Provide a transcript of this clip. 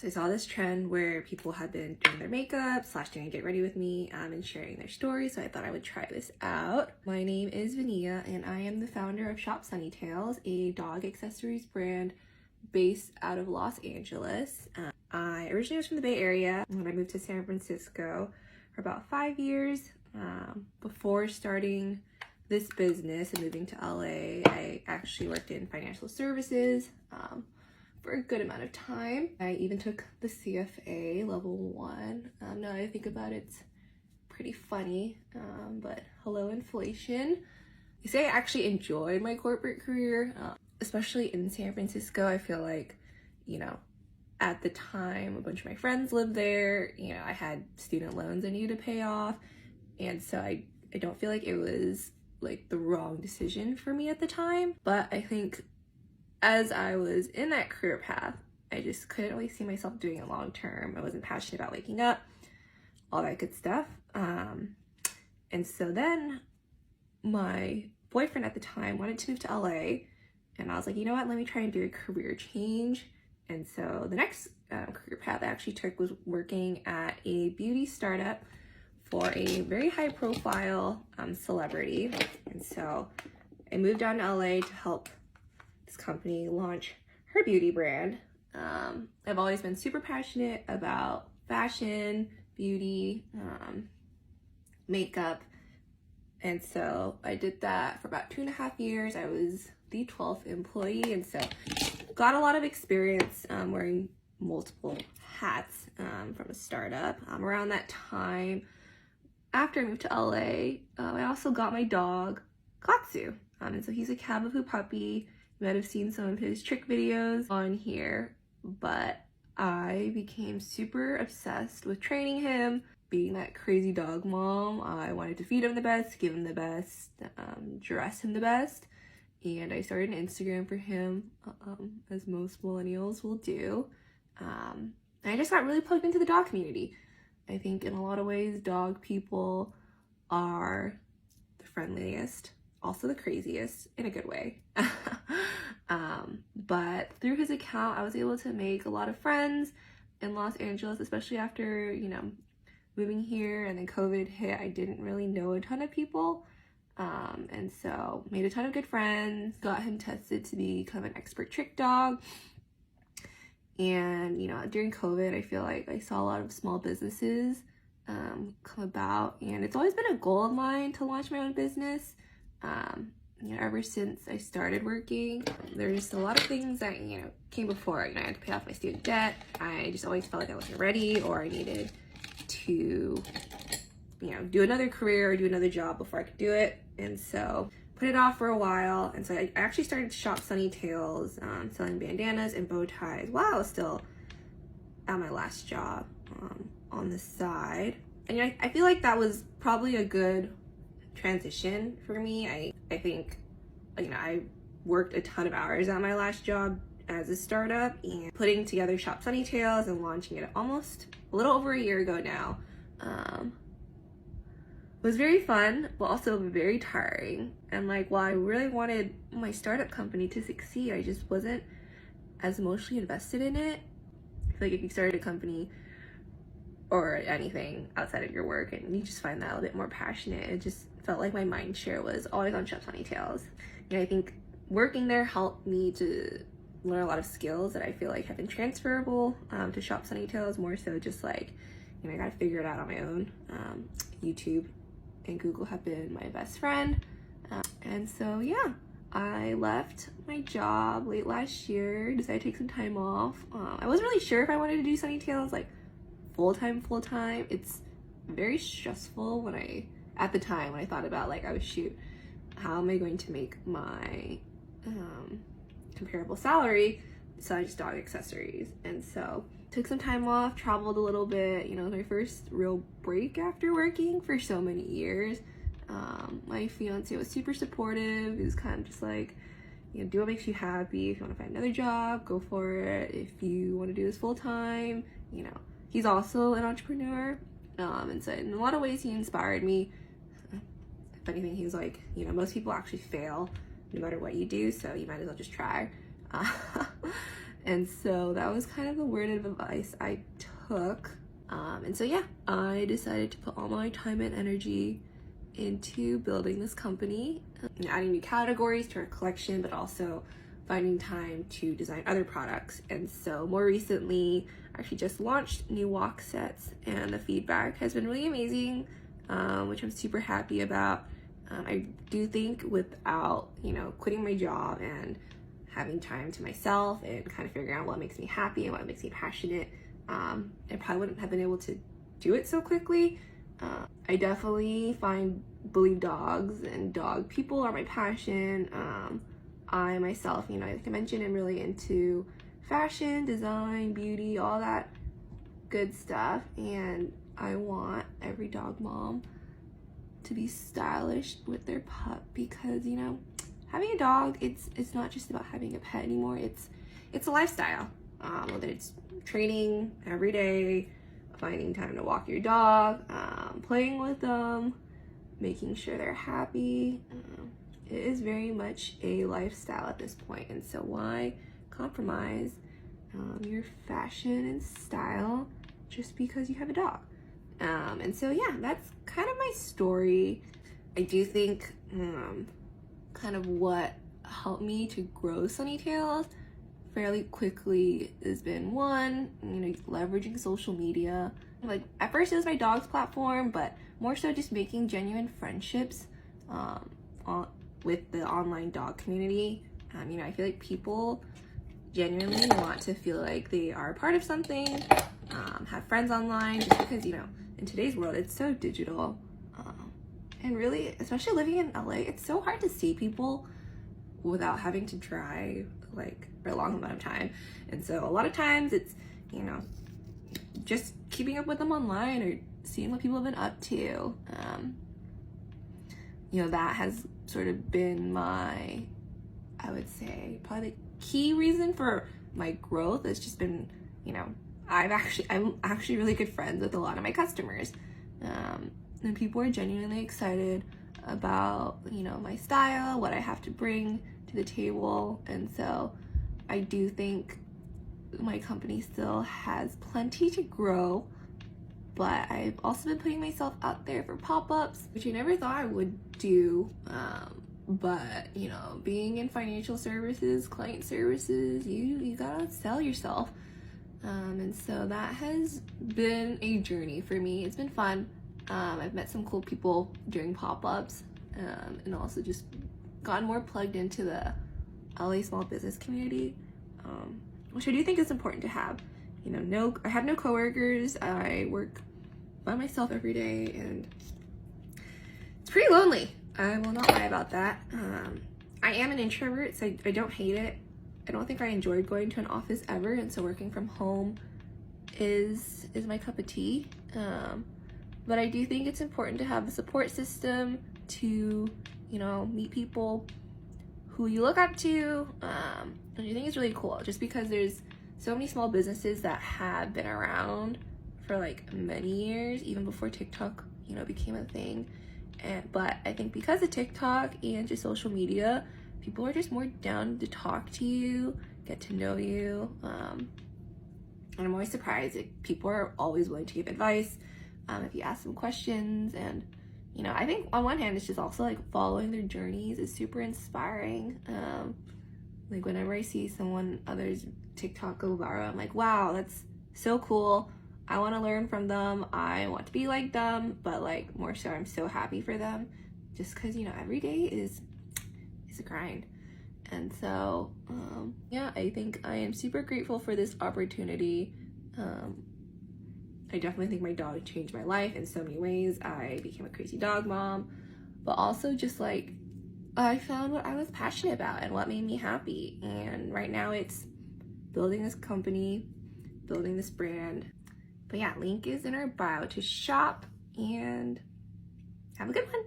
So I saw this trend where people had been doing their makeup / doing a get ready with me and sharing their stories, so I thought I would try this out. My name is Vania and I am the founder of shopsunnytails, a dog accessories brand based out of Los Angeles. I originally was from the Bay Area when I moved to San Francisco for about 5 years. Before starting this business and moving to LA, I actually worked in financial services for a good amount of time. I even took the CFA level 1. Now that I think about it, it's pretty funny, but hello inflation. You say I actually enjoyed my corporate career, especially in San Francisco. I feel like, you know, at the time, a bunch of my friends lived there. You know, I had student loans I needed to pay off, and so I don't feel like it was like the wrong decision for me at the time. But I think as I was in that career path, I just couldn't really see myself doing it long term. I wasn't passionate about waking up, all that good stuff. And so then my boyfriend at the time wanted to move to LA, and I was like, you know what, let me try and do a career change. And so the next career path I actually took was working at a beauty startup for a very high profile celebrity. And so I moved down to LA to help this company launch her beauty brand. I've always been super passionate about fashion, beauty, makeup. And so I did that for about 2.5 years. I was the 12th employee, and so got a lot of experience wearing multiple hats from a startup. Around that time, after I moved to LA, I also got my dog, Katsu. And so he's a cavapoo puppy. You might have seen some of his trick videos on here, but I became super obsessed with training him. Being that crazy dog mom, I wanted to feed him the best, give him the best, dress him the best. And I started an Instagram for him, as most millennials will do. And I just got really plugged into the dog community. I think in a lot of ways, dog people are the friendliest, also the craziest in a good way. But through his account, I was able to make a lot of friends in Los Angeles, especially after, you know, moving here and then COVID hit. I didn't really know a ton of people. And so made a ton of good friends, got him tested to become an expert trick dog. And, you know, during COVID, I feel like I saw a lot of small businesses come about, and it's always been a goal of mine to launch my own business. You know, ever since I started working, there's just a lot of things that, you know, came before. You know, I had to pay off my student debt. I just always felt like I wasn't ready, or I needed to, you know, do another career or do another job before I could do it. And so put it off for a while. And so I actually started shopsunnytails, selling bandanas and bow ties while I was still at my last job on the side. And, you know, I feel like that was probably a good transition for me. I think, you know, I worked a ton of hours at my last job as a startup, and putting together shopsunnytails and launching it almost a little over a year ago now was very fun, but also very tiring. And like, while I really wanted my startup company to succeed, I just wasn't as emotionally invested in it. I feel like if you started a company or anything outside of your work and you just find that a little bit more passionate, it just felt like my mind share was always on shopsunnytails. And I think working there helped me to learn a lot of skills that I feel like have been transferable to shopsunnytails, more so just like, you know, I gotta figure it out on my own. YouTube and Google have been my best friend. And so, yeah, I left my job late last year, decided to take some time off. I wasn't really sure if I wanted to do Sunnytails like full-time. It's very stressful at the time when I thought about like, oh shoot, how am I going to make my comparable salary selling just dog accessories? And so took some time off, traveled a little bit. You know, my first real break after working for so many years. My fiance was super supportive. He was kind of just like, you know, do what makes you happy. If you want to find another job, go for it. If you want to do this full time, you know, he's also an entrepreneur. And so in a lot of ways he inspired me. If anything, he was like, you know, most people actually fail no matter what you do, so you might as well just try. And so that was kind of the word of advice I took. And so yeah, I decided to put all my time and energy into building this company, adding new categories to our collection, but also finding time to design other products. And so more recently, I actually just launched new walk sets, and the feedback has been really amazing, which I'm super happy about. I do think without, quitting my job and having time to myself and kind of figuring out what makes me happy and what makes me passionate, I probably wouldn't have been able to do it so quickly. I definitely believe dogs and dog people are my passion. I myself, like I mentioned, I'm really into fashion, design, beauty, all that good stuff, and I want every dog mom to be stylish with their pup, because having a dog, it's not just about having a pet anymore. It's a lifestyle. Whether it's training every day, finding time to walk your dog, playing with them, making sure they're happy. It is very much a lifestyle at this point, and so why compromise your fashion and style just because you have a dog? And so yeah, that's kind of my story. I do think kind of what helped me to grow Sunnytails fairly quickly has been, one, leveraging social media. Like at first it was my dog's platform, but more so just making genuine friendships with the online dog community. I feel like people genuinely want to feel like they are a part of something, have friends online, just because in today's world it's so digital, and really, especially living in LA, it's so hard to see people without having to drive like for a long amount of time. And so a lot of times it's just keeping up with them online or seeing what people have been up to. That has sort of been my, I would say, probably the key reason for my growth. Has just been, I'm actually really good friends with a lot of my customers, and people are genuinely excited about my style, what I have to bring to the table. And so I do think my company still has plenty to grow, but I've also been putting myself out there for pop-ups, which I never thought I would do. But being in financial services, client services, you gotta sell yourself. And so that has been a journey for me. It's been fun. I've met some cool people during pop-ups, and also just gotten more plugged into the LA small business community, which I do think is important to have. I have no coworkers. I work by myself every day, and it's pretty lonely. I will not lie about that. I am an introvert, so I don't hate it. I don't think I enjoyed going to an office ever, and so working from home is my cup of tea. But I do think it's important to have a support system to, meet people who you look up to. And I think it's really cool, just because there's so many small businesses that have been around for like many years, even before TikTok, became a thing. But I think because of TikTok and just social media, people are just more down to talk to you, get to know you. And I'm always surprised that people are always willing to give advice if you ask them questions. And I think on one hand, it's just also like following their journeys is super inspiring. Like whenever I see others TikTok go viral, I'm like, wow, that's so cool. I want to learn from them. I want to be like them, but like more so, I'm so happy for them, just because every day is a grind. And so yeah, I think I am super grateful for this opportunity. I definitely think my dog changed my life in so many ways. I became a crazy dog mom, but also just like I found what I was passionate about and what made me happy. And right now it's building this company, building this brand. But yeah, link is in our bio to shop, and have a good one.